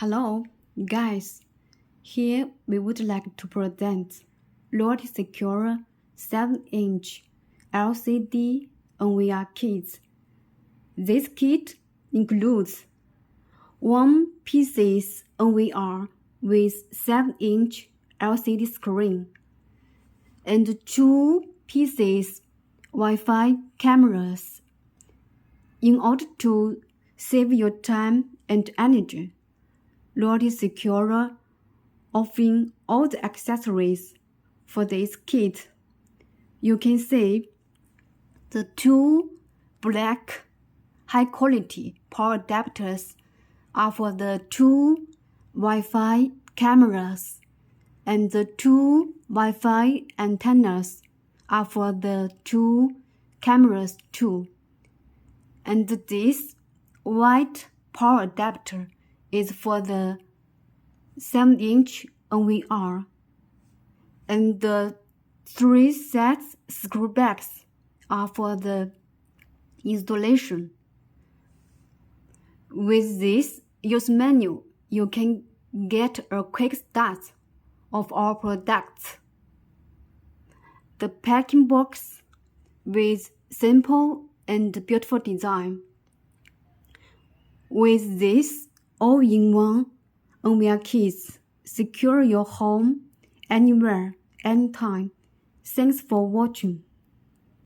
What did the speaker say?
Hello, guys. Here we would like to present LOYALTY Secure 7-inch LCD NVR kit. This kit includes one PCS NVR with 7-inch LCD screen and two PCS WiFi cameras. In order to save your time and energy, LOYALTY Secure offering all the accessories for this kit. You can see the two black high-quality power adapters are for the two Wi-Fi cameras, and the two Wi-Fi antennas are for the two cameras too. And this white power adapter is for the 7-inch NVR, and the 3 sets screw backs are for the installation. With this use menu, you can get a quick start of our products. The packing box with simple and beautiful design. With this all-in-one NVR kits, secure your home anywhere, anytime. Thanks for watching.